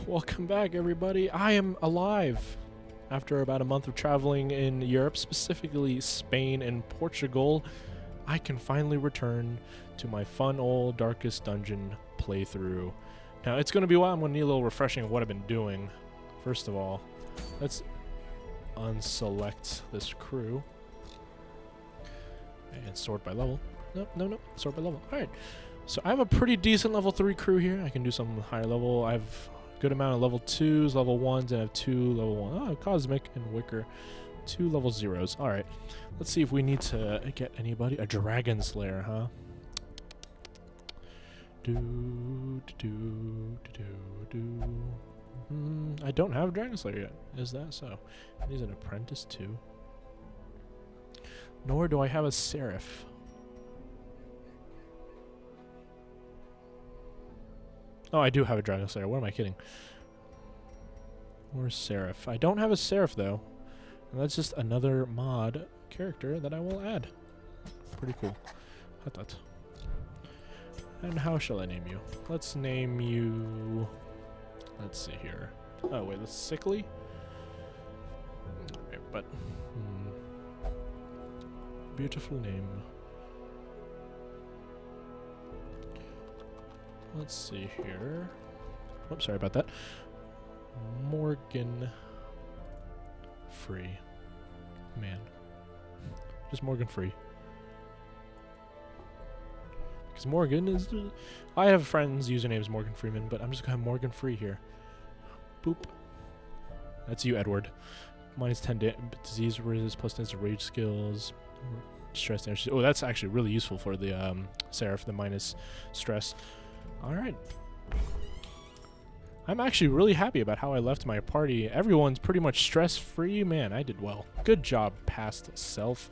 Welcome back, everybody. I am alive. After about a month of traveling in Europe, specifically Spain and Portugal, I can finally return to my fun old Darkest Dungeon playthrough. Now, it's going to be a while. I'm going to need a little refreshing of what I've been doing. First of all, let's unselect this crew. And sort by level. No. Sort by level. Alright. So I have a pretty decent level 3 crew here. I can do some higher level. I have a good amount of level 2s, level 1s, and I have 2 level 1. Oh, Cosmic and Wicker. 2 level 0s. Alright. Let's see if we need to get anybody. A Dragon Slayer, huh? I don't have a Dragon Slayer yet. Is that so? He's an apprentice too. Nor do I have a Seraph. Oh, I do have a Dragon Slayer. What am I kidding? Where's Seraph? I don't have a Seraph, though. And that's just another mod character that I will add. Pretty cool. Hot. And how shall I name you? Let's name you... Let's see here. Oh, wait, that's Sickly? Okay, but... Beautiful name. Let's see here. Oops, sorry about that. Morgan Free. Man. Just Morgan Free. Because Morgan is... I have friends' usernames Morgan Freeman, but I'm just going to have Morgan Free here. Boop. That's you, Edward. Minus 10 disease resist, plus 10 to rage skills. Stress damage. Oh, that's actually really useful for the Seraph, the minus stress. Alright. I'm actually really happy about how I left my party. Everyone's pretty much stress-free. Man, I did well. Good job, past self.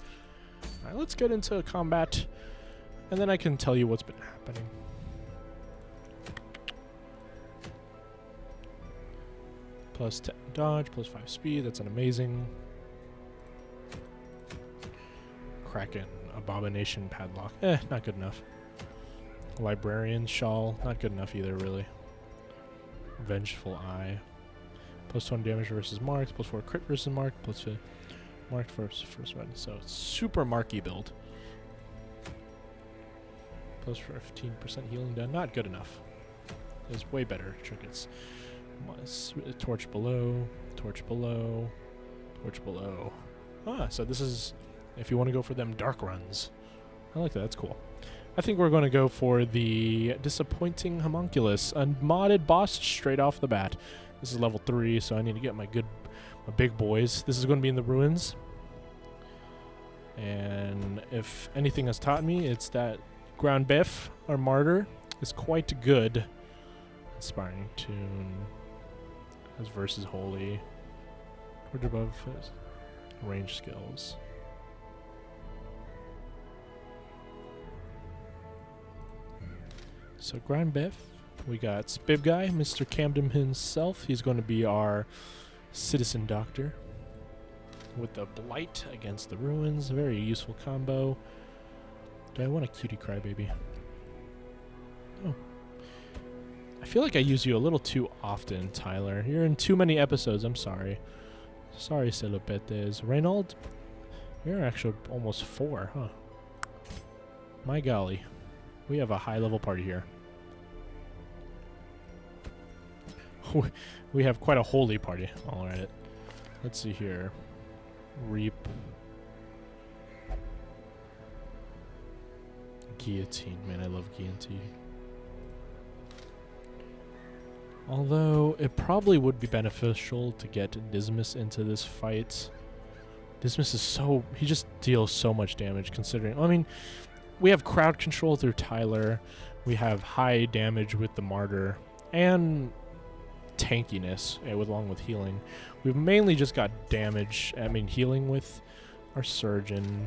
Alright, let's get into combat, and then I can tell you what's been happening. Plus 10 dodge, plus 5 speed. That's an amazing. Kraken, Abomination Padlock. Not good enough. Librarian Shawl, not good enough either, really. Vengeful Eye. Plus 20 damage versus marked, plus 4 crit versus marked, plus 2 marked first weapon. So it's super marky build. Plus 15% healing done, not good enough. There's way better trinkets. Torch below, torch below, torch below. Ah, so this is if you want to go for them dark runs. I like that, that's cool. I think we're going to go for the Disappointing Homunculus, a modded boss straight off the bat. This is level 3, so I need to get my big boys. This is going to be in the ruins. And if anything has taught me, it's that Ground Biff, our martyr, is quite good. Inspiring Tune. Has versus Holy. Torch above is range skills. So Grind Biff, we got Spib Guy, Mr. Camden himself. He's going to be our citizen doctor with the Blight against the ruins. Very useful combo. Do I want a cutie crybaby? Oh. I feel like I use you a little too often, Tyler. You're in too many episodes. I'm sorry. Sorry, Celopetes. Reynold, you're actually almost 4, huh? My golly. We have a high-level party here. We have quite a holy party. All right. Let's see here. Reap. Guillotine. Man, I love guillotine. Although, it probably would be beneficial to get Dismas into this fight. Dismas is so... He just deals so much damage, considering... I mean... We have crowd control through Tyler. We have high damage with the Martyr. And tankiness, along with healing. We've mainly just got healing with our Surgeon.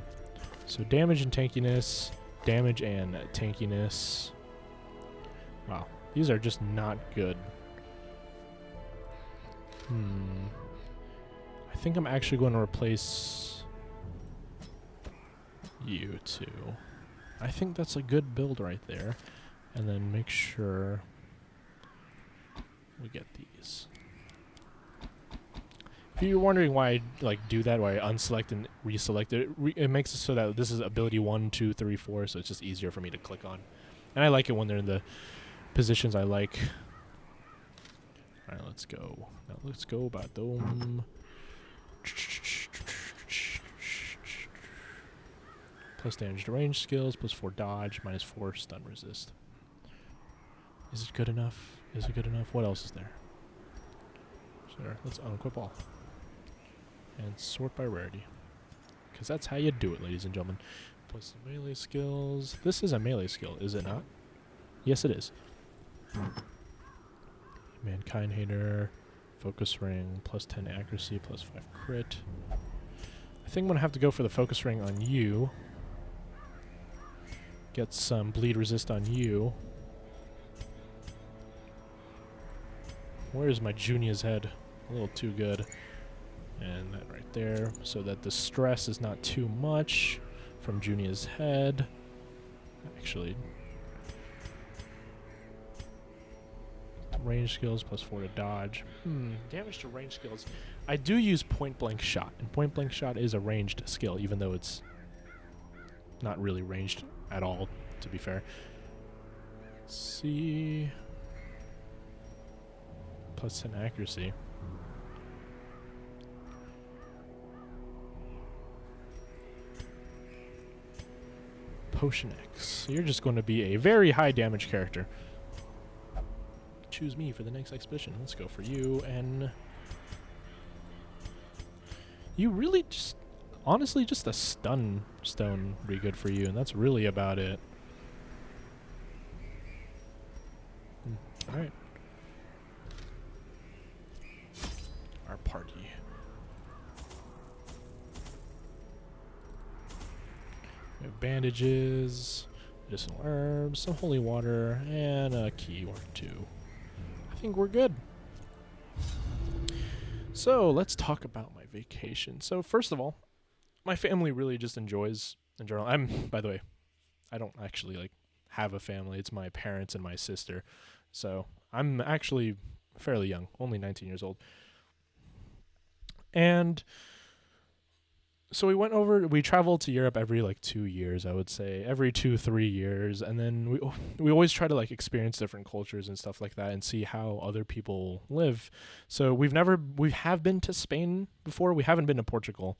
So damage and tankiness. Damage and tankiness. Wow. These are just not good. I think I'm actually going to replace you two. I think that's a good build right there. And then make sure we get these. is. If you're wondering why I like do that, why I unselect and reselect it, it makes it so that this is ability 1, 2, 3, 4, so it's just easier for me to click on. And I like it when they're in the positions I like. Alright, let's go. Now let's go about them. Plus damage to range skills, plus 4 dodge, minus 4 stun resist. Is it good enough? Is it good enough? What else is there? Sure, let's unequip all. And sort by rarity. Because that's how you do it, ladies and gentlemen. Plus melee skills. This is a melee skill, is it not? Yes, it is. Mankind Hater. Focus Ring. Plus 10 accuracy. Plus 5 crit. I think I'm going to have to go for the focus ring on you. Get some bleed resist on you. Where's my Junior's head? A little too good. And that right there, so that the stress is not too much from Junior's head. Actually, range skills plus 4 to dodge. Damage to range skills. I do use point blank shot, and point blank shot is a ranged skill, even though it's not really ranged at all, to be fair. Let's see. Plus 10 accuracy. Potion X. So you're just going to be a very high damage character. Choose me for the next expedition. Let's go for you, and you really just, honestly, just a stun stone would be good for you, and that's really about it. Alright. Our party. We have bandages, medicinal herbs, some holy water, and a key or 2. I think we're good. So let's talk about my vacation. So first of all, my family really just enjoys in general. By the way, I don't actually like have a family. It's my parents and my sister. So I'm actually fairly young, only 19 years old. And so we traveled to Europe every like 2 years, I would say, every 2-3 years. And then we always try to like experience different cultures and stuff like that and see how other people live. So we have been to Spain before. We haven't been to Portugal,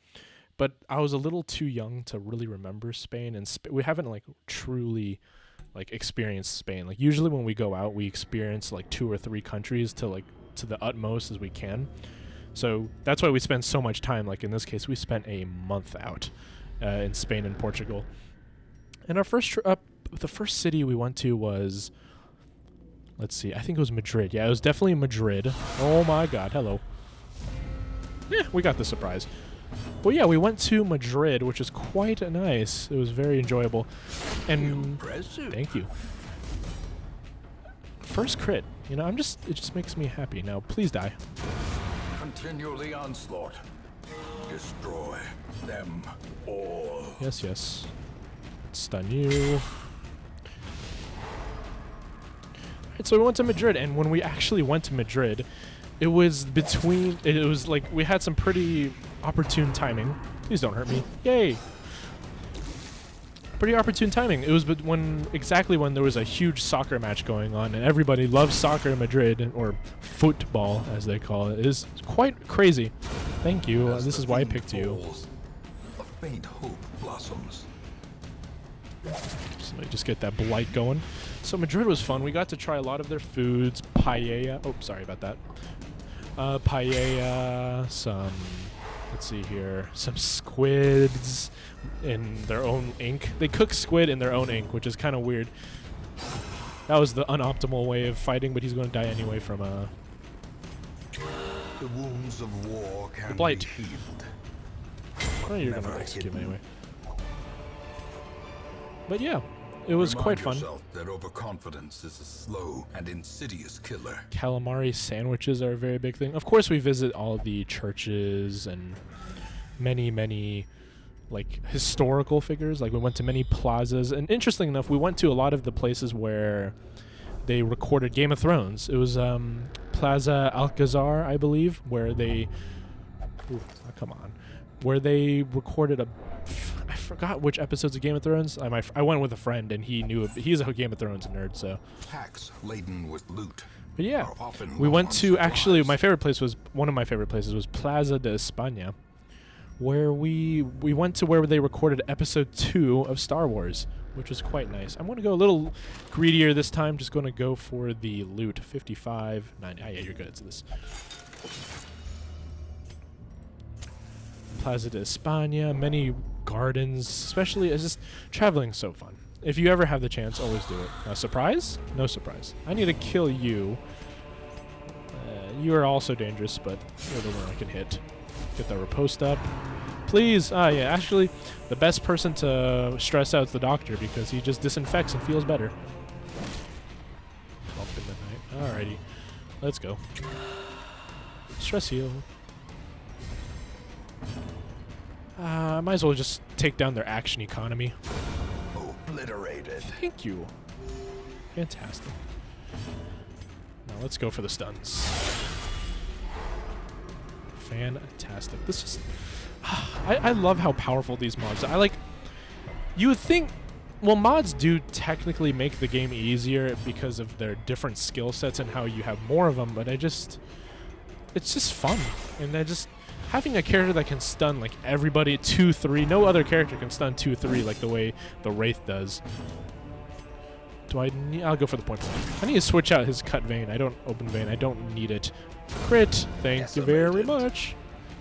but I was a little too young to really remember Spain. And we haven't like truly like experienced Spain. Like usually when we go out, we experience like 2 or 3 countries to the utmost as we can. So that's why we spend so much time. Like in this case, we spent a month out in Spain and Portugal. And our first trip, the first city we went to was, let's see, I think it was Madrid. Yeah, it was definitely Madrid. Oh my God, hello. Yeah, we got the surprise. Well, yeah, we went to Madrid, which is quite nice. It was very enjoyable. And impressive. Thank you. First crit. You know, it just makes me happy. Now, please die. Continue the onslaught. Destroy them all. Yes, yes. Stun you. Alright, so we went to Madrid, and when we actually went to Madrid, it was like we had some pretty opportune timing. Please don't hurt me. Yay! Pretty opportune timing. It was exactly when there was a huge soccer match going on, and everybody loves soccer in Madrid, or football as they call it. It is quite crazy. Thank you. This is why I picked you. A faint hope blossoms. So let me just get that blight going. So Madrid was fun. We got to try a lot of their foods. Paella. Oh, sorry about that. Paella. Let's see here. Some squids in their own ink. They cook squid in their own ink, which is kind of weird. That was the unoptimal way of fighting, but he's going to die anyway from The wounds of war can blight. be healed. Oh, you're going to execute him anyway. But yeah, it was quite fun. Remind yourself that overconfidence is a slow and insidious killer. Calamari sandwiches are a very big thing. Of course, we visit all the churches and many like historical figures. Like we went to many plazas, and interesting enough, we went to a lot of the places where they recorded Game of Thrones. It was Plaza Alcazar, I believe, where they... Ooh, oh, come on. Where they recorded I forgot which episodes of Game of Thrones. I went with a friend, and he knew... He's a Game of Thrones nerd, so... Packs laden with loot. But yeah, are often we low went on to... Actually, supplies. one of my favorite places was Plaza de España, where we went to where they recorded episode 2 of Star Wars, which was quite nice. I'm going to go a little greedier this time. Just going to go for the loot. 55, 9. Ah, yeah, you're good at this. Plaza de España, many gardens, especially it's just traveling is so fun. If you ever have the chance, always do it. Surprise? No surprise. I need to kill you. You are also dangerous, but you're the one I can hit. Get that riposte up. Please! Ah, yeah, actually, the best person to stress out is the doctor because he just disinfects and feels better. Bump in the night. Alrighty. Let's go. Stress heal. Might as well just take down their action economy. Obliterated. Thank you. Fantastic. Now let's go for the stuns. Fantastic. This is... I love how powerful these mods are. You would think... Well, mods do technically make the game easier because of their different skill sets and how you have more of them, but it's just fun. And having a character that can stun like everybody 2-3. No other character can stun 2-3 like the way the Wraith does. I'll go for the point blank. I need to switch out his cut vein. I don't open vein. I don't need it. Crit. Thank you very much.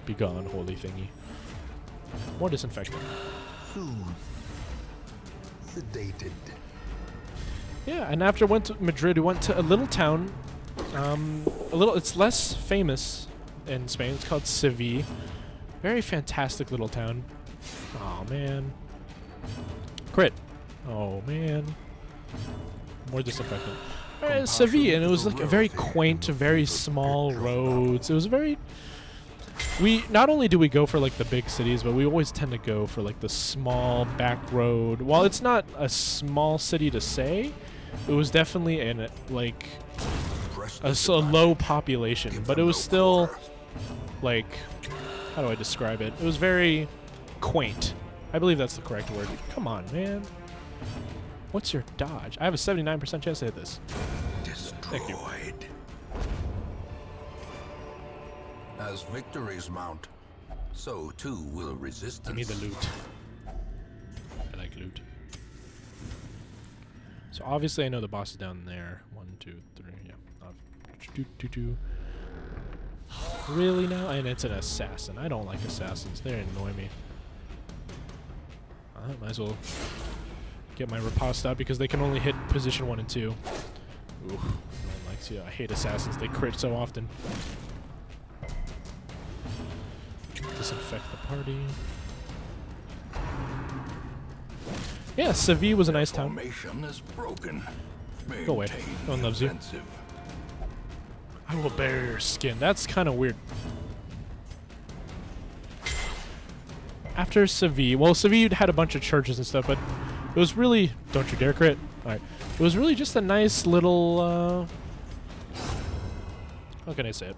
Be gone, holy thingy. More disinfectant. Soothed. Sedated. Yeah, and after went to Madrid, we went to a little town. It's less famous in Spain. It's called Seville. Very fantastic little town. Oh man. Crit. Oh man. More disinfectant. Seville, and it was like a very quaint, very small roads. It was very... Not only do we go for like the big cities, but we always tend to go for like the small back road. While it's not a small city to say, it was definitely in like a low population, but it was still like, how do I describe it? It was very quaint. I believe that's the correct word. Come on, man. What's your dodge? I have a 79% chance to hit this. Thank you. As victories mount, so too will resistance. I need the loot. I like loot. So obviously I know the boss is down there. 1, 2, 3, yeah. Really now? And it's an assassin. I don't like assassins. They annoy me. I might as well get my riposte out because they can only hit position 1 and 2. Ooh, no one likes you. I hate assassins. They crit so often. Disinfect the party. Yeah, Seville was a nice town. Formation is broken. Go away. No one loves you. I will bear your skin. That's kind of weird. After Seville, well, Seville had a bunch of churches and stuff, but it was really... Don't you dare crit. Alright. It was really just a nice little... how can I say it?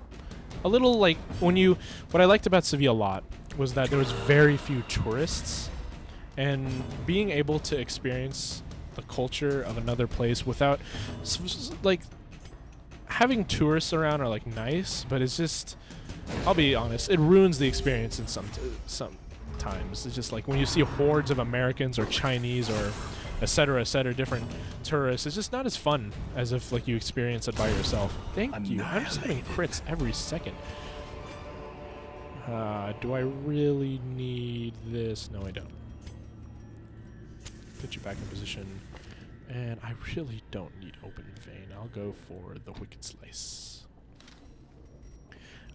A little, like, what I liked about Seville a lot was that there was very few tourists, and being able to experience the culture of another place without, like, having tourists around are, like, nice, but it's just, I'll be honest, it ruins the experience in some times. It's just like when you see hordes of Americans or Chinese or et cetera, different tourists, it's just not as fun as if like you experience it by yourself. Thank you. I'm just having crits every second. Do I really need this? No, I don't. Put you back in position. And I really don't need open vein. I'll go for the Wicked Slice.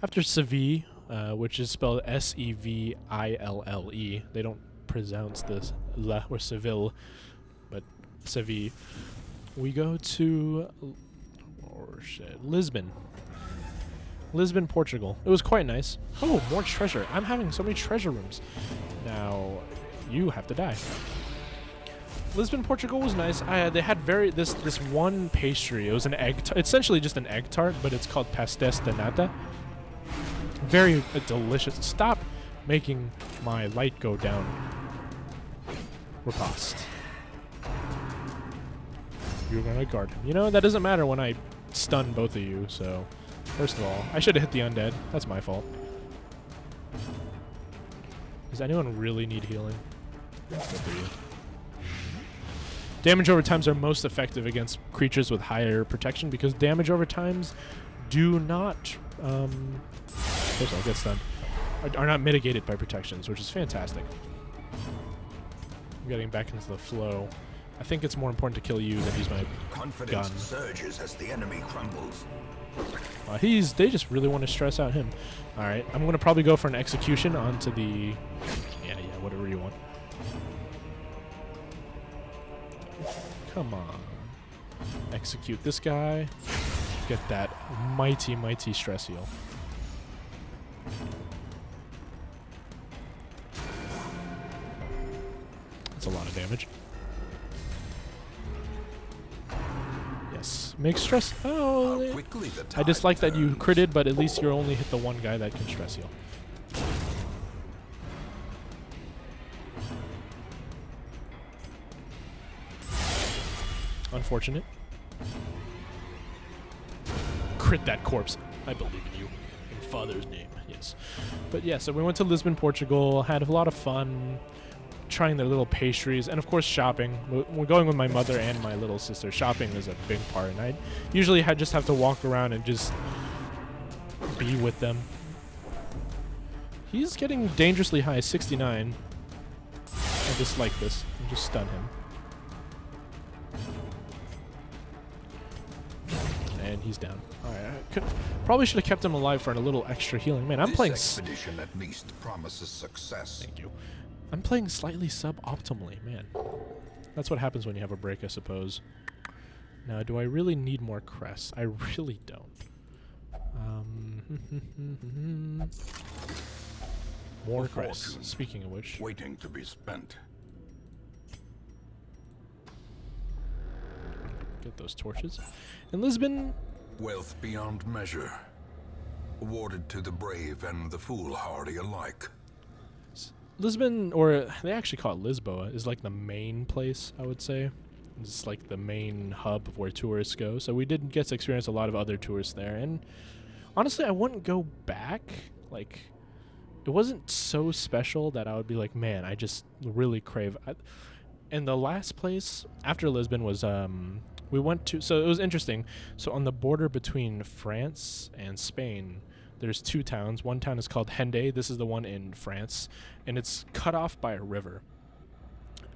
After Seville, which is spelled Seville, they don't pronounce this la or Seville, but Seville. We go to Lisbon. Lisbon, Portugal. It was quite nice. Oh, more treasure. I'm having so many treasure rooms. Now, you have to die. Lisbon, Portugal was nice. They had this one pastry. It was an egg, essentially just an egg tart, but it's called pastéis de nata. Very delicious. Stop making my light go down. Riposte. You're gonna guard him. You know, that doesn't matter when I stun both of you, so... First of all, I should have hit the undead. That's my fault. Does anyone really need healing? Good for you. Damage over times are most effective against creatures with higher protection because damage over times do not... First of all, get stunned. Are not mitigated by protections, which is fantastic. I'm getting back into the flow. I think it's more important to kill you than use my Confidence gun. surges as the enemy crumbles. They just really want to stress out him. Alright, I'm going to probably go for an execution onto the... Yeah, whatever you want. Come on. Execute this guy. Get that mighty, mighty stress heal. That's a lot of damage. Yes. Make stress. Oh, I dislike that you critted, but at least you only hit the one guy that can stress heal. Unfortunate. Crit that corpse. I believe in you. In Father's name. Yes. But yeah, so we went to Lisbon, Portugal. Had a lot of fun trying their little pastries. And of course, shopping. We're going with my mother and my little sister. Shopping is a big part. And I usually just have to walk around and just be with them. He's getting dangerously high. 69. I dislike this. And just stun him. And he's down. Alright, probably should have kept him alive for a little extra healing. Man, I'm playing... This expedition at least promises success. Thank you. I'm playing slightly suboptimally, man. That's what happens when you have a break, I suppose. Now, do I really need more crests? I really don't. More crests. Speaking of which... Waiting to be spent. Get those torches. In Lisbon... Wealth beyond measure. Awarded to the brave and the foolhardy alike. Lisbon, or they actually call it Lisboa, is like the main place, I would say. It's like the main hub of where tourists go. So we did get to experience a lot of other tourists there. And honestly, I wouldn't go back. Like, it wasn't so special that I would be like, man, I just really crave... And the last place after Lisbon was... we went to... So it was interesting. So on the border between France and Spain... There's two towns. One town is called Hendaye. This is the one in France. And it's cut off by a river.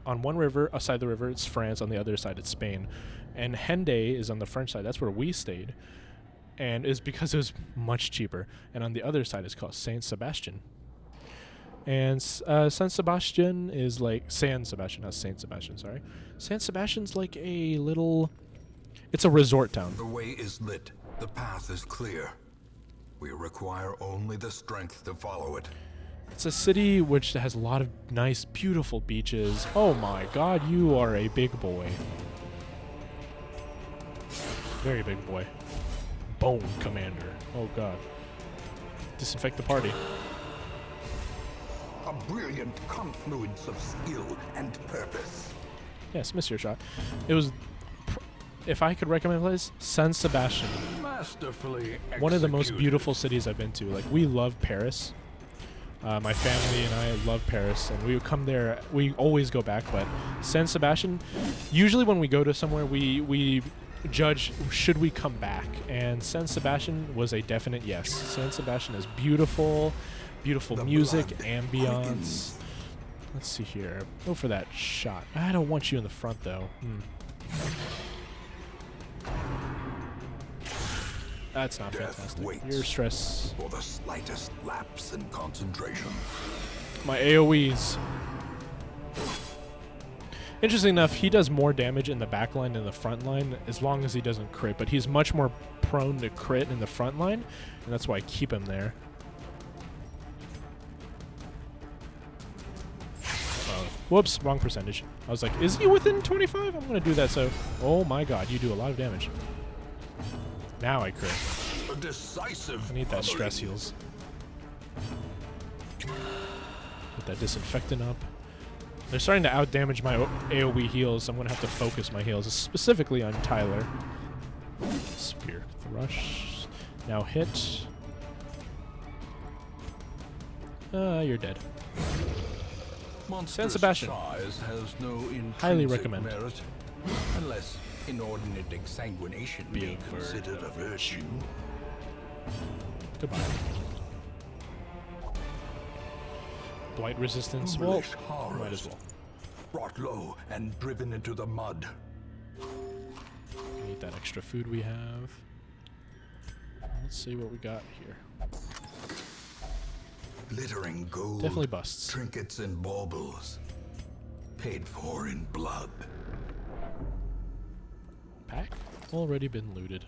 On one river, side of the river, it's France. On the other side, it's Spain. And Hendaye is on the French side. That's where we stayed. And it's because it was much cheaper. And on the other side, it's called Saint Sebastian. And Saint Sebastian is like... San Sebastian, not Saint Sebastian, sorry. Saint Sebastian's like a little... It's a resort town. The way is lit. The path is clear. We require only the strength to follow it. It's a city which has a lot of nice, beautiful beaches. Oh my god, you are a big boy. Very big boy. Bone Commander. Oh god. Disinfect the party. A brilliant confluence of skill and purpose. Yes, miss your shot. It was... If I could recommend a place, San Sebastian. Masterfully One of the most beautiful cities I've been to. Like, we love Paris. My family and I love Paris, and we would come there. We always go back, but San Sebastian, usually when we go to somewhere, we judge, should we come back? And San Sebastian was a definite yes. San Sebastian is beautiful, beautiful music, ambience. Let's see here. Go for that shot. I don't want you in the front, though. That's not fantastic. Your stress. For the slightest lapse in concentration. My AoEs. Interesting enough, he does more damage in the back line than the front line, as long as he doesn't crit, but he's much more prone to crit in the front line, and that's why I keep him there. Whoops, wrong percentage. I was like, is he within 25? I'm gonna do that, so... Oh my god, you do a lot of damage. Now I crit. A decisive. I need that stress heals. Put that disinfectant up. They're starting to outdamage my AoE heals, so I'm gonna have to focus my heals, specifically on Tyler. Spear Thrush. Now hit. You're dead. San Sebastian. Size has no Highly intrinsic recommend. merit, unless inordinate exsanguination be considered a virtue. Goodbye. Blight resistance. Well, Foolish might as horrors. well. Brought low and driven into the mud. Need that extra food we have. Let's see what we got here. Glittering gold. Definitely busts. Trinkets and baubles. Paid for in blood. Pack? Already been looted.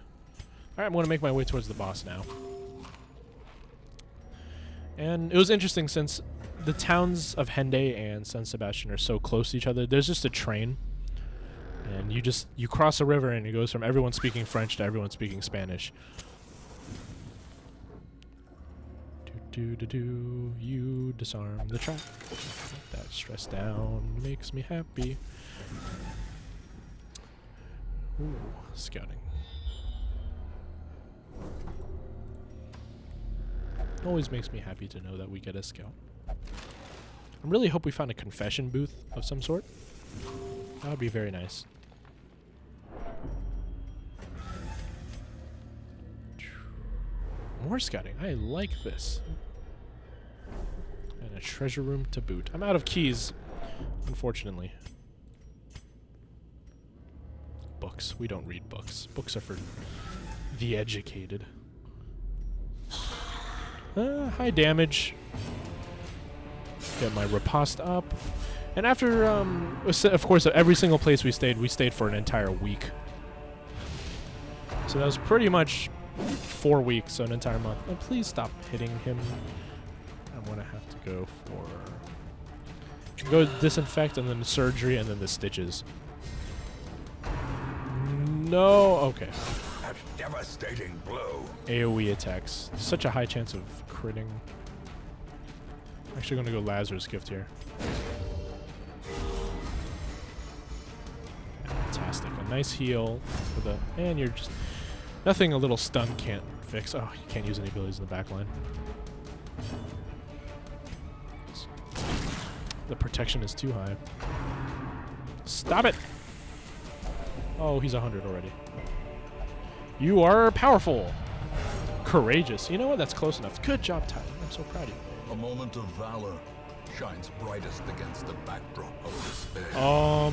Alright, I'm going to make my way towards the boss now. And it was interesting since the towns of Hendaye and San Sebastian are so close to each other. There's just a train. And you cross a river and it goes from everyone speaking French to everyone speaking Spanish. You disarm the trap. That stress down makes me happy. Ooh, scouting. Always makes me happy to know that we get a scout. I really hope we found a confession booth of some sort. That would be very nice. More scouting. I like this. And a treasure room to boot. I'm out of keys, unfortunately. Books. We don't read books. Books are for the educated. High damage. Get my riposte up. And after, of course, every single place we stayed for an entire week. So that was pretty much 4 weeks, so an entire month. Oh, please stop hitting him. I'm going to have to go for... Go disinfect, and then surgery, and then the stitches. No, okay. A devastating blow. AoE attacks. Such a high chance of critting. I'm actually going to go Lazarus Gift here. Fantastic. A nice heal for the... And you're just... Nothing a little stun can't fix. Oh, you can't use any abilities in the back line. The protection is too high. Stop it! Oh, he's 100 already. You are powerful. Courageous. You know what? That's close enough. Good job, Tyler. I'm so proud of you. A moment of valor shines brightest against the backdrop of despair.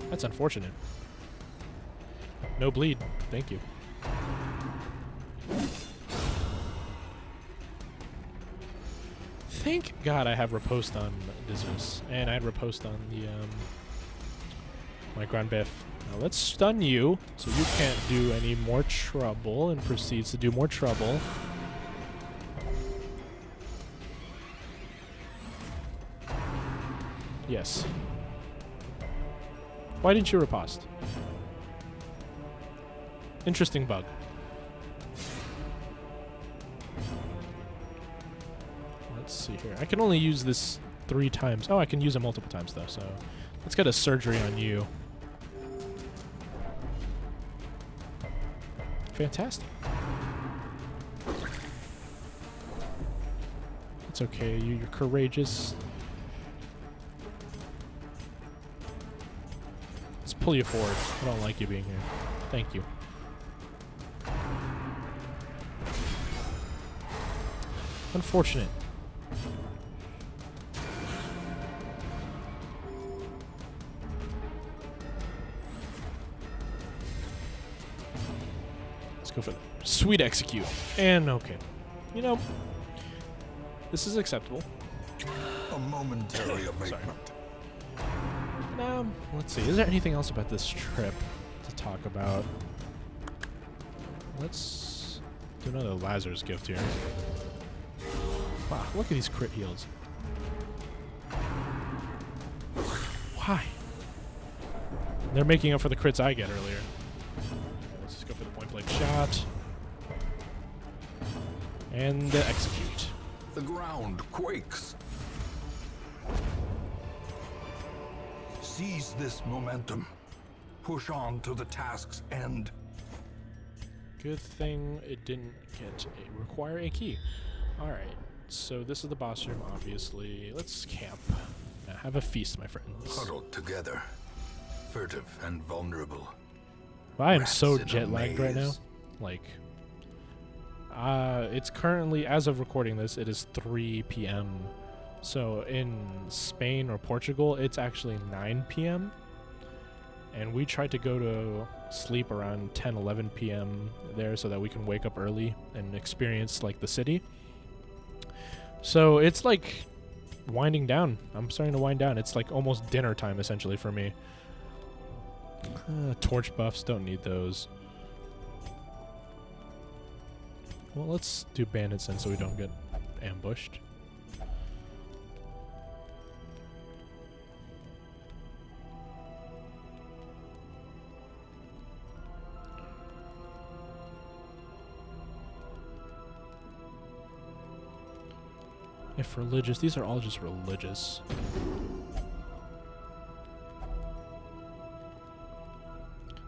That's unfortunate. No bleed. Thank you. Thank God I have riposte on Dismas, and I had riposte on the my Grand Biff. Now let's stun you, so you can't do any more trouble, and proceeds to do more trouble. Yes. Why didn't you riposte? Interesting bug. Let's see here. I can only use this 3 times. Oh, I can use it multiple times, though, so... Let's get a surgery on you. Fantastic. It's okay. You're courageous. Let's pull you forward. I don't like you being here. Thank you. Unfortunate. Let's go for the sweet execute. And okay. You know, this is acceptable. A momentary abatement. Now, let's see. Is there anything else about this trip to talk about. Let's do another Lazarus gift here. Wow, look at these crit heals. Why? They're making up for the crits I get earlier. Let's just go for the point blank shot. And execute. The ground quakes. Seize this momentum. Push on to the task's end. Good thing it didn't require a key. Alright, so this is the boss room, obviously. Let's camp. Now have a feast, my friends. Huddled together, furtive and vulnerable. I am Rats so in a jet lagged right now. maze. Like, it's currently, as of recording this, it is 3 p.m. So in Spain or Portugal, it's actually 9 p.m. And we tried to go to sleep around 10, 11 p.m. there so that we can wake up early and experience, like, the city. So it's, like, winding down. I'm starting to wind down. It's, like, almost dinner time, essentially, for me. Torch buffs, don't need those. Well, let's do bandits then so we don't get ambushed. If religious, these are all just religious.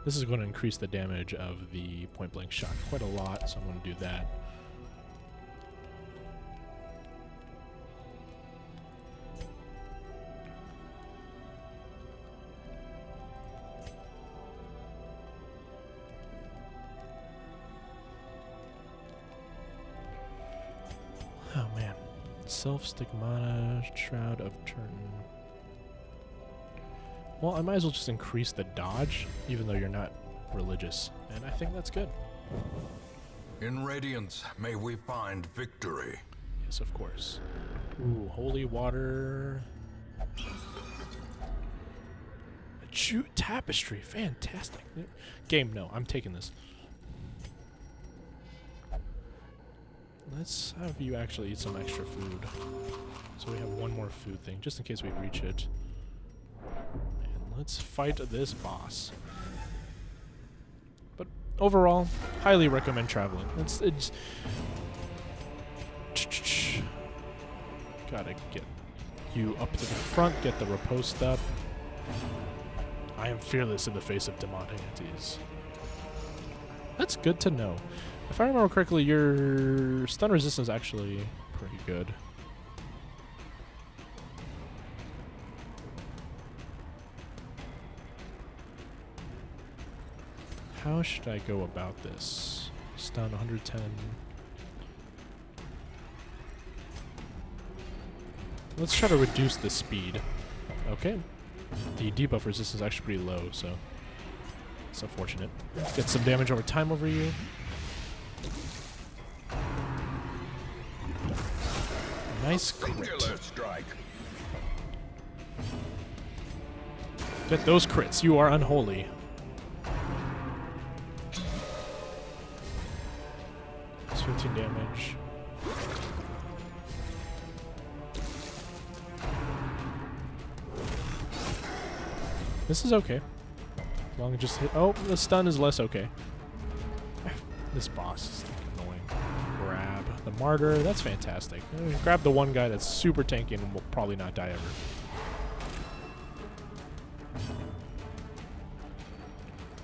This is going to increase the damage of the point blank shot quite a lot, so I'm going to do that. Oh man. Self-stigmata, Shroud of Turn. Well, I might as well just increase the dodge, even though you're not religious. And I think that's good. In radiance, may we find victory. Yes, of course. Ooh, holy water. A jute tapestry. Fantastic. Game, no. I'm taking this. Let's have you actually eat some extra food. So we have one more food thing, just in case we reach it. And let's fight this boss. But overall, highly recommend traveling. It's gotta get you up to the front, get the riposte up. I am fearless in the face of demonic entities. That's good to know. If I remember correctly, your stun resistance is actually pretty good. How should I go about this? Stun 110. Let's try to reduce the speed. Okay. The debuff resistance is actually pretty low, so it's unfortunate. Get some damage over time over you. Nice crit. Strike. Get those crits. You are unholy. It's 15 damage. This is okay. As long as it just hit. Oh, the stun is less okay. This boss is annoying. Grab the martyr. That's fantastic. Grab the one guy that's super tanky and will probably not die ever.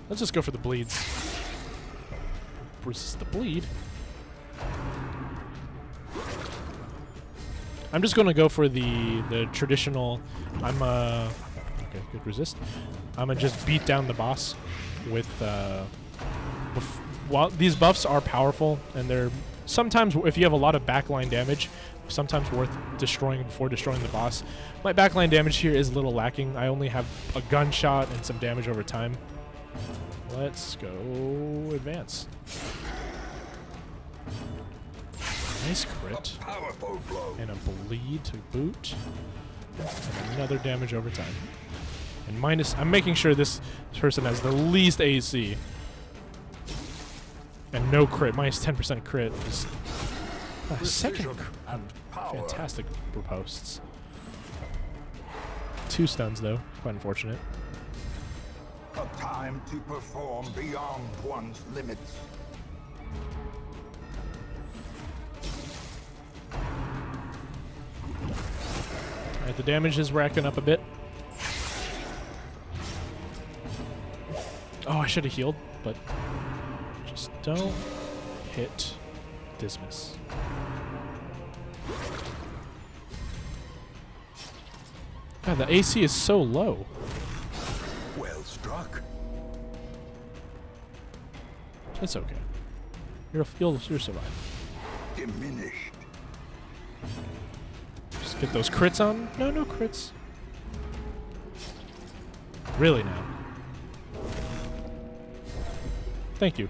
Let's just go for the bleeds. Resist the bleed. I'm just going to go for the traditional. Okay, good resist. I'm gonna just beat down the boss with. While these buffs are powerful, and they're sometimes, if you have a lot of backline damage, sometimes worth destroying before destroying the boss. My backline damage here is a little lacking. I only have a gunshot and some damage over time. Let's go advance. Nice crit. Powerful blow. And a bleed to boot. And another damage over time. And minus, I'm making sure this person has the least AC. And no crit. Minus 10% crit is second. And power. Fantastic riposts. 2 stuns though. Quite unfortunate. A time to perform beyond one's limits. Alright, the damage is racking up a bit. Oh, I should have healed, but just don't hit Dismas. God, the AC is so low. Well struck. It's okay. You'll survive. Diminished. Just get those crits on. No crits. Really now. Thank you.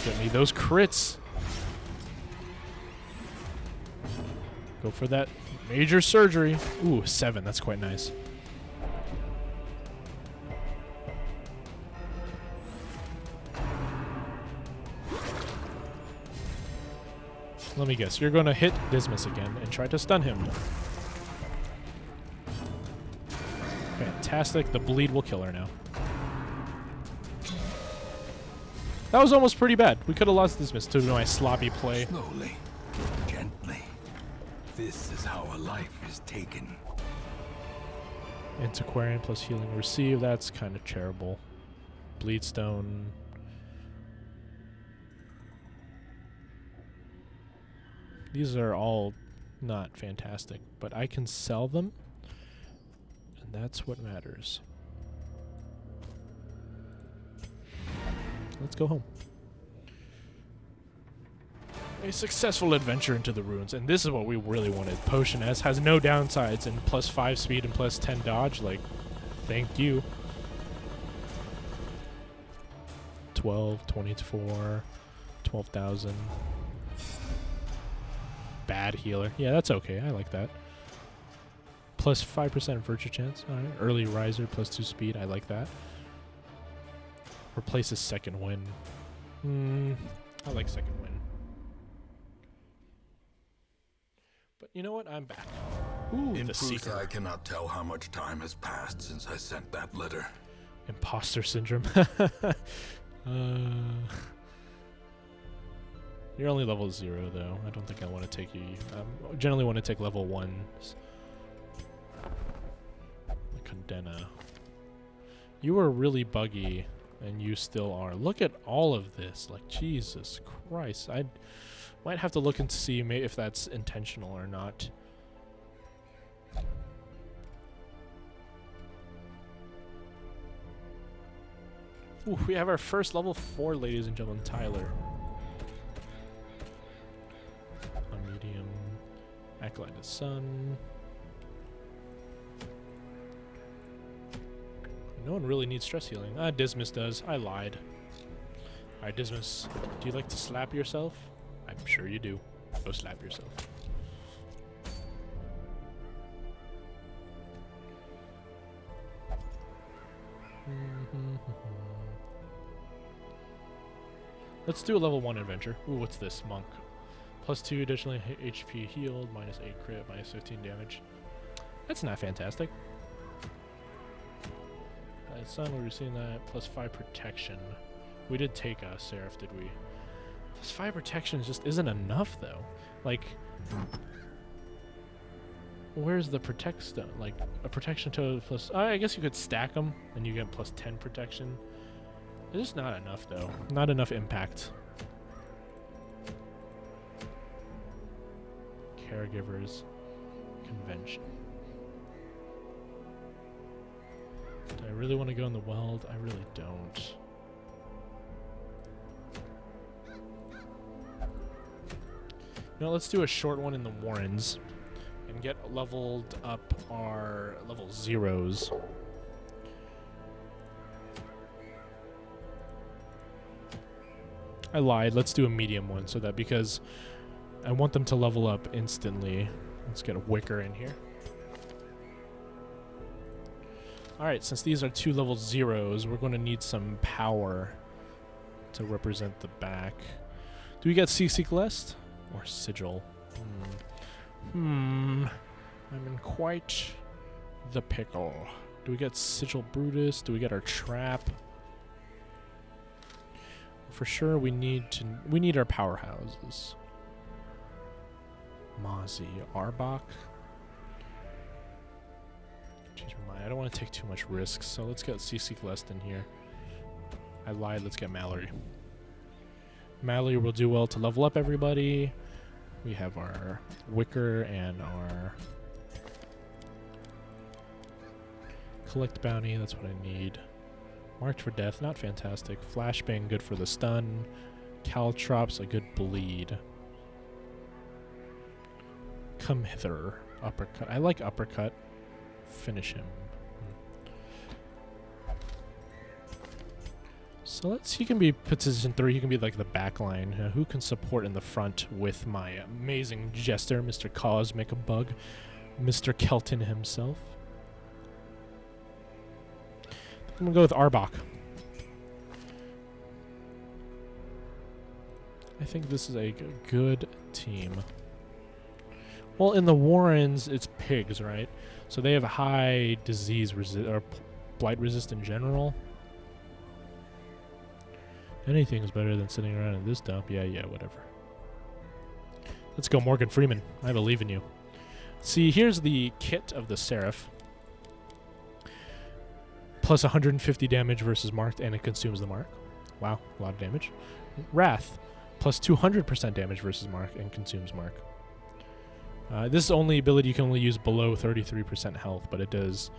Get me those crits. Go for that major surgery. Ooh, 7. That's quite nice. Let me guess. You're going to hit Dismas again and try to stun him. Fantastic. The bleed will kill her now. That was almost pretty bad. We could have lost Dismas to my sloppy play. Slowly, gently. This is how a life is taken. Antiquarian plus healing receive. That's kind of terrible. Bleedstone. These are all not fantastic, but I can sell them, and that's what matters. Let's go home. A successful adventure into the ruins, and this is what we really wanted. Potion S has no downsides and plus 5 speed and plus 10 dodge. Like, thank you. 12, 24, 12,000. Bad healer. Yeah, that's okay. I like that. Plus 5% virtue chance. All right. Early riser plus 2 speed. I like that. Replaces second win. I like second win. But you know what? I'm back. Ooh, In the truth, Seeker. I cannot tell how much time has passed since I sent that letter. Imposter syndrome. You're only level 0, though. I don't think I want to take you. I generally want to take level 1s. Condena. You were really buggy, and you still are. Look at all of this. Like, Jesus Christ. I might have to look and see if that's intentional or not. Ooh, we have our first level 4, ladies and gentlemen. Tyler. A medium. Acolyte of Sun. No one really needs stress healing. Dismas does. I lied. Alright, Dismas. Do you like to slap yourself? I'm sure you do. Go slap yourself. Let's do a level 1 adventure. Ooh, what's this? Monk. Plus 2 additionally HP healed, minus 8 crit, minus 15 damage. That's not fantastic. Sun, we were seeing that. Plus 5 protection. We did take a Seraph, did we? Plus 5 protection just isn't enough, though. Like, where's the protect stone? Like, a protection to plus... I guess you could stack them, and you get plus 10 protection. It's just not enough, though. Not enough impact. Caregivers. Convention. Do I really want to go in the Weld? I really don't. No, let's do a short one in the Warrens and get leveled up our level 0s. I lied. Let's do a medium one so that because I want them to level up instantly. Let's get a Wicker in here. Alright, since these are 2 level 0s, we're going to need some power to represent the back. Do we get CC Celeste? Or Sigil? I'm in quite the pickle. Do we get Sigil Brutus? Do we get our Trap? For sure we need our powerhouses. Mozzie, Arbok. Change my mind. I don't want to take too much risk, so let's get CC Celeste in here. I lied, let's get Mallory. Mallory will do well to level up everybody. We have our Wicker and our Collect Bounty, that's what I need. Marked for Death, not fantastic. Flashbang, good for the stun. Caltrops, a good bleed. Come hither. Uppercut. I like uppercut. Finish him. So he can be position 3. He can be like the back line. Who can support in the front with my amazing jester, Mr. Cosmic Bug, Mr. Kelton himself? I'm gonna go with Arbok. I think this is a good team. Well, in the Warrens, it's pigs, right? So they have high disease or blight resist in general. Anything's better than sitting around in this dump. Yeah, whatever. Let's go, Morgan Freeman. I believe in you. See, here's the kit of the Seraph. Plus 150 damage versus marked, and it consumes the mark. Wow, a lot of damage. Wrath, plus 200% damage versus mark, and consumes mark. This is only ability you can only use below 33% health, but it does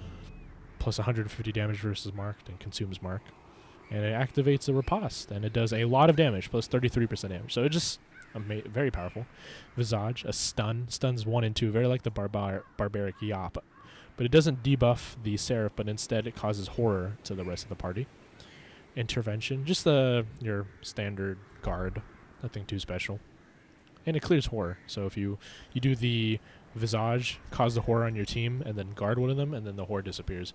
plus 150 damage versus marked and consumes mark. And it activates a riposte, and it does a lot of damage, plus 33% damage. So it just very powerful. Visage, a stun. Stuns 1 and 2, very like the Barbaric Yop. But it doesn't debuff the Seraph, but instead it causes horror to the rest of the party. Intervention, just your standard guard, nothing too special. And it clears horror, so if you do the Visage, cause the horror on your team, and then guard one of them, and then the horror disappears.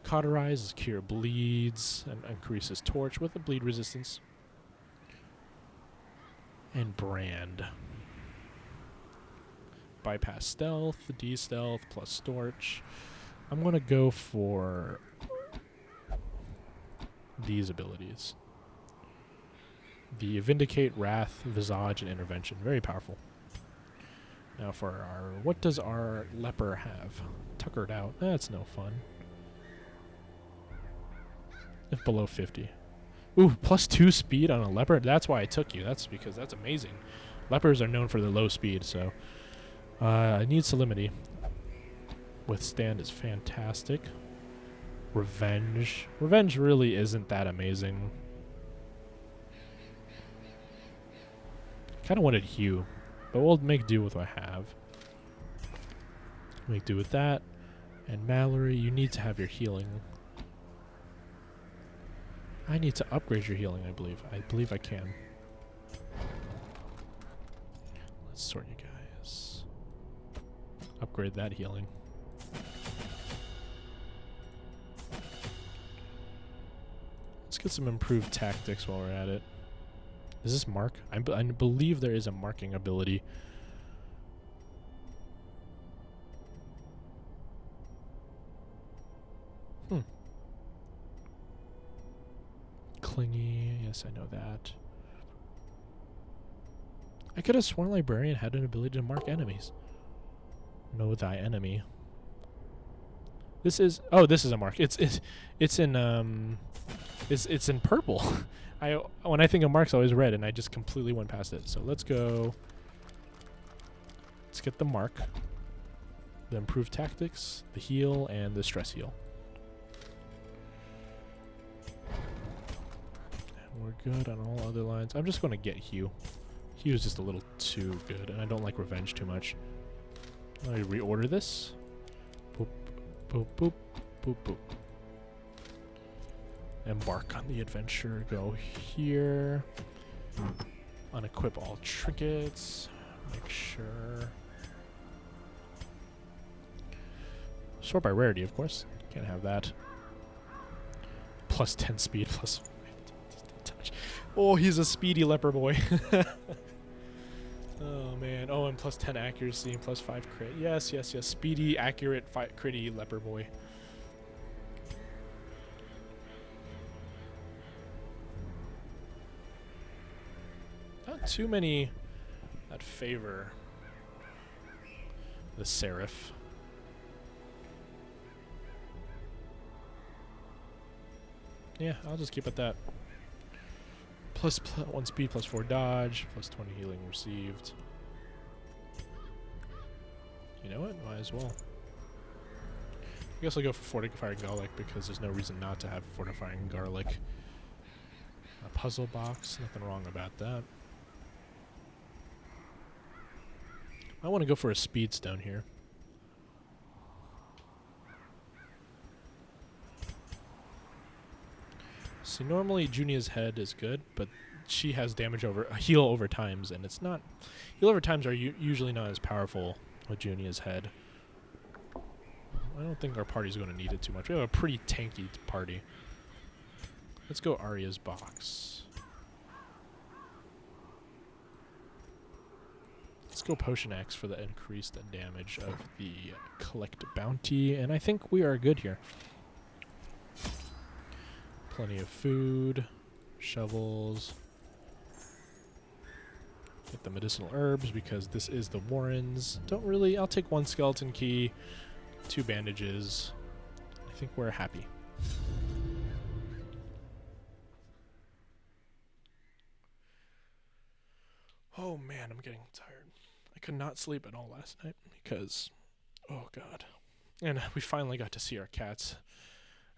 Cauterize is cure bleeds, and increases torch with a bleed resistance. And brand. Bypass stealth, de-stealth, plus storch. I'm going to go for these abilities. The Vindicate, Wrath, Visage, and Intervention. Very powerful. Now for our... What does our leper have? Tuckered out. That's no fun. If below 50. Ooh, plus 2 speed on a leper? That's why I took you. That's because that's amazing. Lepers are known for their low speed, so... I need Salinity. Withstand is fantastic. Revenge. Revenge really isn't that amazing. Kind of wanted Hue, but we'll make do with what I have. Make do with that. And Mallory, you need to have your healing. I need to upgrade your healing, I believe. I believe I can. Let's sort you guys. Upgrade that healing. Let's get some improved tactics while we're at it. Is this mark? I believe there is a marking ability. Clingy. Yes, I know that. I could have sworn Librarian had an ability to mark enemies. Know thy enemy. This is... Oh, this is a mark. It's in purple. When I think of marks, I always red, and I just completely went past it. So let's go. Let's get the mark, the improved tactics, the heal, and the stress heal. And we're good on all other lines. I'm just going to get Hue. Hue is just a little too good, and I don't like Revenge too much. Let me reorder this. Boop, boop, boop, boop, boop. Embark on the adventure. Go here. Unequip all trinkets. Make sure. Sort by rarity, of course. Can't have that. Plus 10 speed, plus 5 touch. Oh, he's a speedy leper boy. Oh, man. Oh, and plus 10 accuracy and plus 5 crit. Yes, yes, yes. Speedy, accurate, critty leper boy. Not too many that favor the Seraph. Yeah, I'll just keep it that. Plus 1 speed, plus 4 dodge, plus 20 healing received. You know what? Might as well. I guess I'll go for Fortifying Garlic because there's no reason not to have Fortifying Garlic. A puzzle box, nothing wrong about that. I want to go for a Speed Stone here. See, normally Junia's head is good, but she has damage over heal over times, and it's not. Heal over times are usually not as powerful with Junia's head. I don't think our party's going to need it too much. We have a pretty tanky party. Let's go Arya's box. Let's go Potion X for the increased damage of the Collect Bounty, and I think we are good here. Plenty of food, shovels. Get the medicinal herbs because this is the Warrens. Don't really, I'll take 1 skeleton key, 2 bandages. I think we're happy. Oh man, I'm getting tired. I could not sleep at all last night because, oh god. And we finally got to see our cats.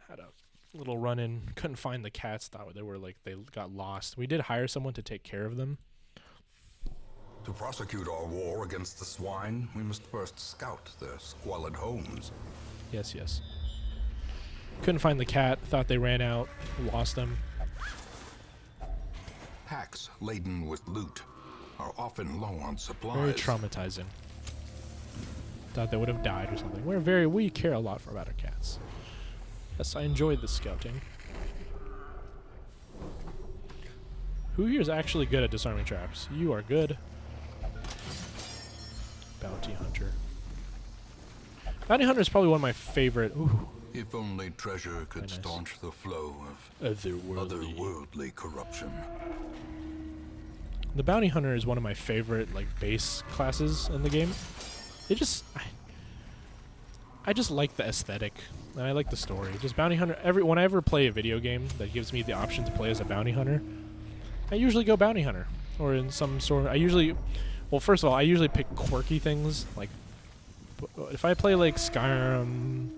Had a little run-in. Couldn't find the cats. Thought they were like, they got lost. We did hire someone to take care of them. To prosecute our war against the swine, we must first scout their squalid homes. Yes, yes. Couldn't find the cat. Thought they ran out. Lost them. Packs laden with loot are often low on supplies. Very traumatizing. Thought they would have died or something. We care a lot about our cats. Yes, I enjoyed the scouting. Who here is actually good at disarming traps? You are good. Bounty Hunter. Bounty Hunter is probably one of my favorite. Ooh. If only treasure could staunch the flow of otherworldly corruption. The Bounty Hunter is one of my favorite like base classes in the game. It just I just like the aesthetic and I like the story. Just Bounty Hunter. When I ever play a video game that gives me the option to play as a Bounty Hunter, I usually go Bounty Hunter or in some sort. Well, first of all, I usually pick quirky things. Like if I play like Skyrim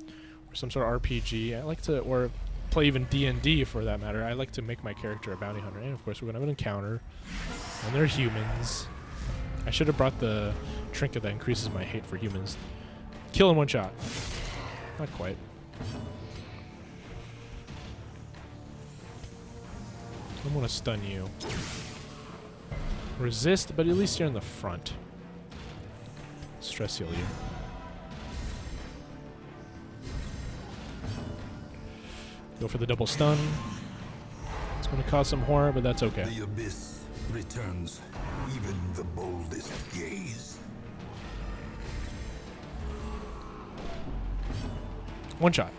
or some sort of RPG, I like to, or play even D&D for that matter, I like to make my character a Bounty Hunter. And of course, we're gonna have an encounter, and they're humans. I should have brought the trinket that increases my hate for humans. Kill in 1 shot. Not quite. I'm gonna stun you. Resist, but at least you're in the front. Stress heal you. Go for the double stun. It's gonna cause some horror, but that's okay. The abyss returns even the boldest gaze. 1 shot.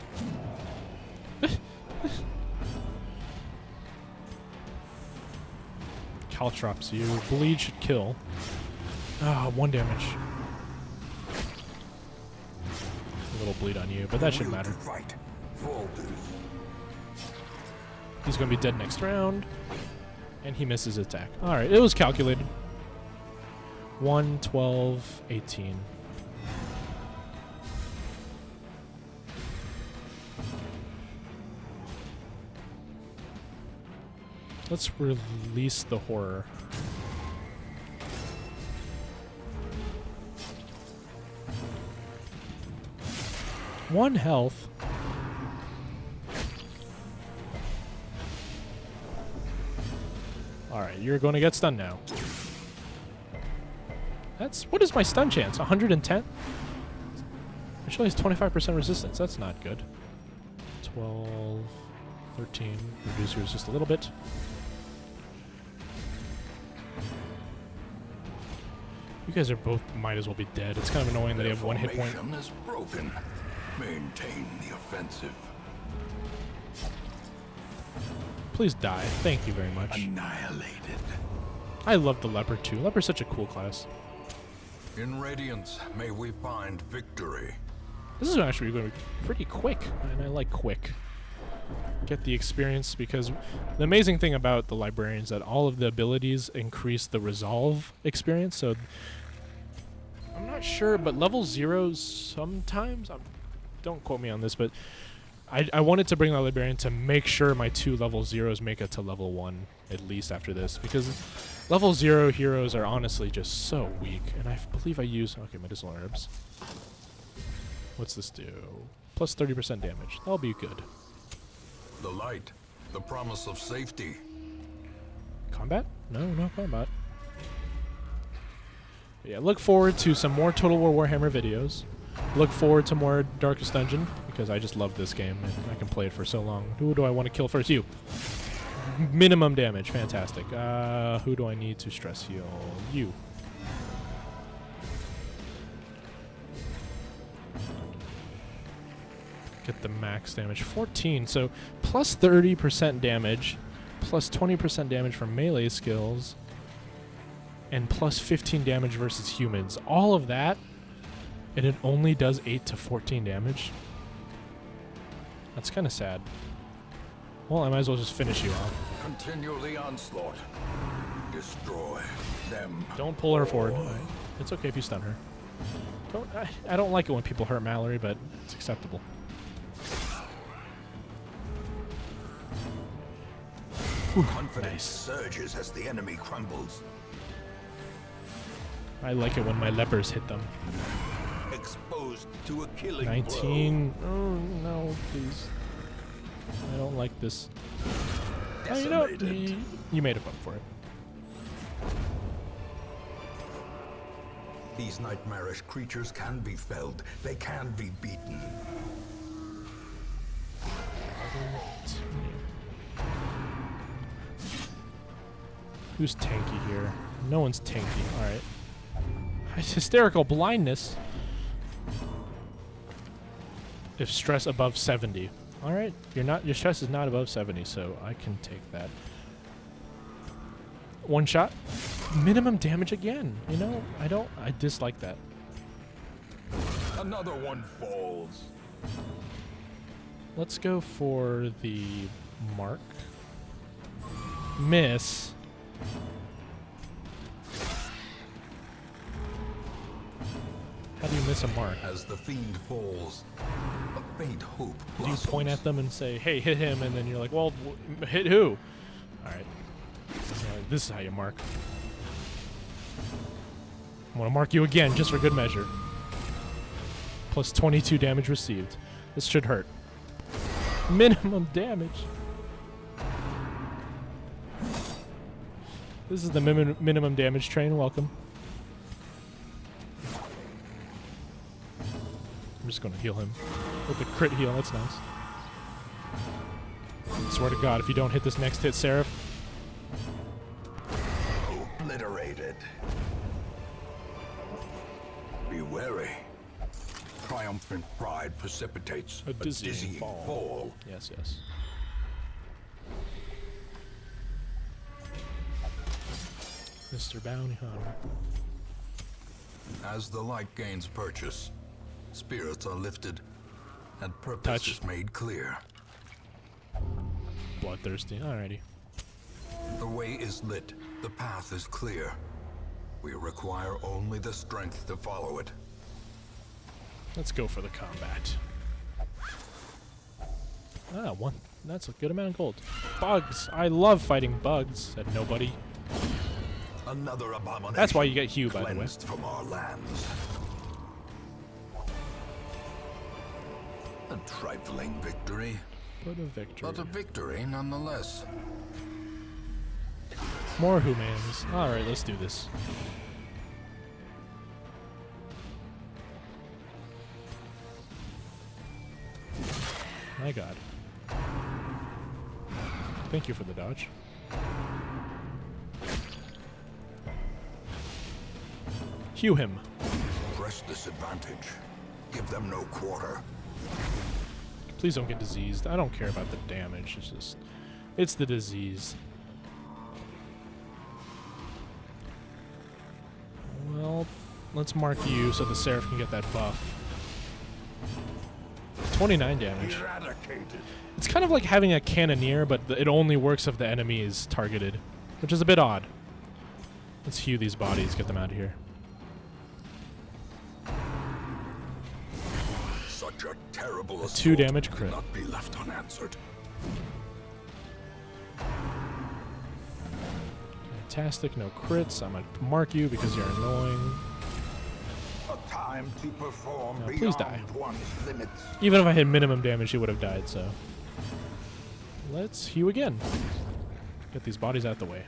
Caltrops you. Bleed should kill. Ah, 1 damage. A little bleed on you, but that shouldn't matter. He's going to be dead next round. And he misses attack. Alright, it was calculated. 1, 12, 18. Let's release the horror. One health. Alright, you're going to get stunned now. What is my stun chance? 110? Which only has 25% resistance. That's not good. 12, 13. Reduce yours just a little bit. You guys are both might as well be dead. It's kind of annoying that you have one hit point. Formation is broken. Maintain the offensive. Please die. Thank you very much. Annihilated. I love the Leopard too. Leopard's such a cool class. In Radiance, may we find victory. This is actually going to be pretty quick, and I like quick. Get the experience, because the amazing thing about the Librarian is that all of the abilities increase the resolve experience, so I'm not sure, but level 0 sometimes, don't quote me on this, but I wanted to bring the Librarian to make sure my 2 level 0s make it to level 1, at least after this, because level 0 heroes are honestly just so weak, and I believe I use, okay, medicinal herbs. What's this do? Plus 30% damage. That'll be good. The light, the promise of safety. Combat? No, no combat. But yeah, look forward to some more Total War Warhammer videos. Look forward to more Darkest Dungeon, because I just love this game, and I can play it for so long. Who do I want to kill first? You. Minimum damage. Fantastic. Who do I need to stress heal? You. Get the max damage. 14, so plus 30% damage, plus 20% damage from melee skills, and plus 15 damage versus humans. All of that, and it only does 8 to 14 damage. That's kind of sad. Well, I might as well just finish you off. Continue the onslaught. Destroy them. Don't pull her forward. It's okay if you stun her. I don't like it when people hurt Mallory, but it's acceptable. Confidence surges as the enemy crumbles. I like it when my lepers hit them. Exposed to a killing 19. Oh, no, please. I don't like this. Oh, you know, you made a fun for it. These nightmarish creatures can be felled. They can be beaten. Who's tanky here? No one's tanky. Alright. Hysterical blindness. If stress above 70. Alright. Your stress is not above 70, so I can take that. One shot. Minimum damage again. You know, I dislike that. Another one falls. Let's go for the mark. Miss. How do you miss a mark? As the fiend falls, a faint hope Do you blossoms. point at them and say, hey, hit him, and then you're like, well, hit who? Alright. This is how you mark. I'm gonna mark you again, just for good measure. Plus 22 damage received. This should hurt. Minimum damage. This is the minimum damage train. Welcome. I'm just gonna heal him with a crit heal. That's nice. I swear to God, if you don't hit this next hit, Seraph. Obliterated. Be wary. Triumphant pride precipitates A dizzying fall. Yes, yes. Mr. Bounty Hunter. As the light gains purchase, spirits are lifted, and purpose Touch. is made clear. Bloodthirsty. Alrighty. The way is lit, the path is clear. We require only the strength to follow it. Let's go for the combat. Ah, one. That's a good amount of gold. Bugs. I love fighting bugs, said nobody. Another abomination. That's why you get Hugh, by the way. cleansed from our lands. A trifling victory, But a victory. But a victory nonetheless. More humans. Alright, let's do this. My god. Thank you for the dodge. Hew him. Press this advantage. Give them no quarter. Please don't get diseased. I don't care about the damage. It's just... It's the disease. Well, let's mark you so the Seraph can get that buff. 29 damage. Eradicated. It's kind of like having a cannoneer, but it only works if the enemy is targeted, which is a bit odd. Let's hew these bodies, get them out of here. Such a terrible assault 2 damage crit. cannot be left unanswered. Fantastic, no crits. I'm gonna mark you because you're annoying. A time to perform No, please beyond die. one's limits. Even if I had minimum damage, he would have died, so... Let's hew again. Get these bodies out the way.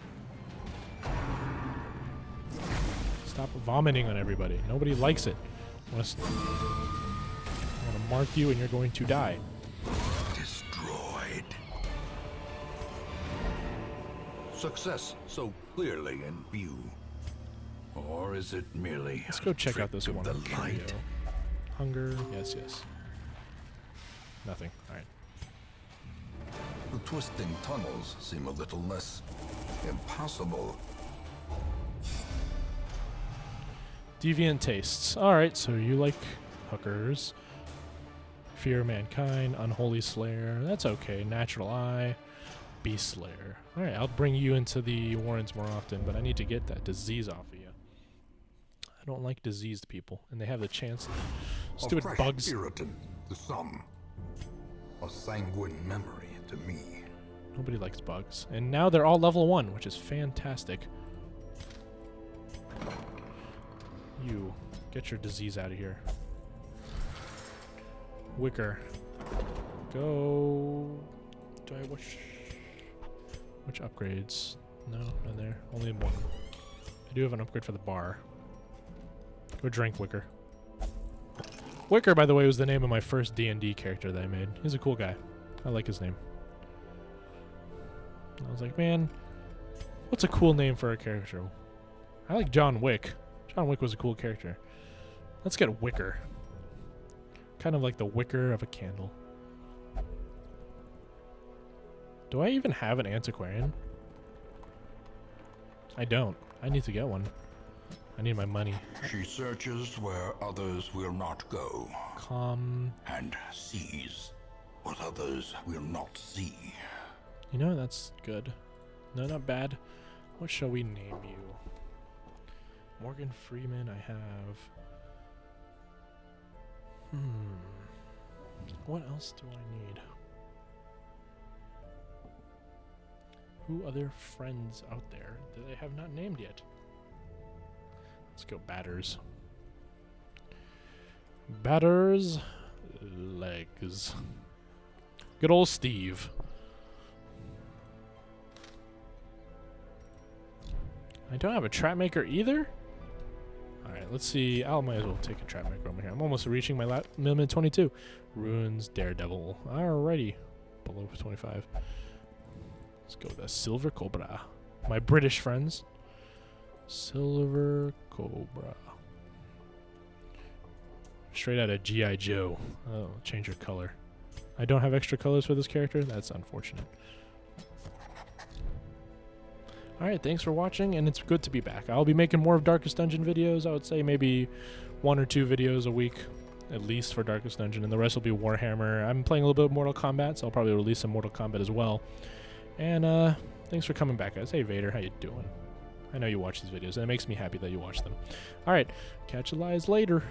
Stop vomiting on everybody. Nobody likes it. I'm gonna mark you and you're going to die. Destroyed. Success so clearly in view. Or is it merely Let's go check out this trick one. of the light? Video. Hunger. Yes, yes. Nothing. Alright. The twisting tunnels seem a little less impossible. Deviant tastes. Alright, so you like hookers. Fear mankind. Unholy slayer. That's okay. Natural eye. Beast slayer. Alright, I'll bring you into the warrens more often, but I need to get that disease off of you. I don't like diseased people, and they have the chance. Stupid A fresh bugs. irritant to some. A sanguine memory to me. Nobody likes bugs. And now they're all level 1, which is fantastic. You, get your disease out of here. Wicker. Go. Do I which upgrades? No, none there. Only one. I do have an upgrade for the bar. Go drink, Wicker. Wicker, by the way, was the name of my first D&D character that I made. He's a cool guy. I like his name. I was like, man, what's a cool name for a character? I like John Wick. John Wick was a cool character. Let's get Wicker. Kind of like the wicker of a candle. Do I even have an antiquarian? I don't. I need to get one. I need my money. She searches where others will not go. Calm. And sees what others will not see. You know, that's good. No, not bad. What shall we name you? Morgan Freeman, I have. What else do I need? Who other friends out there that I have not named yet? Let's go Batters. Batters legs. Good old Steve. I don't have a trap maker either. Alright, let's see. I might as well take a trap maker over here. I'm almost reaching my limit 22. Runes, Daredevil. Alrighty. Below 25. Let's go with a Silver Cobra. My British friends. Silver Cobra. Straight out of G.I. Joe. Oh, change your color. I don't have extra colors for this character. That's unfortunate. Alright, thanks for watching, and it's good to be back. I'll be making more of Darkest Dungeon videos. I would say maybe 1 or 2 videos a week, at least for Darkest Dungeon, and the rest will be Warhammer. I'm playing a little bit of Mortal Kombat, so I'll probably release some Mortal Kombat as well. And thanks for coming back, guys. Hey, Vader, how you doing? I know you watch these videos, and it makes me happy that you watch them. Alright, catch you guys later.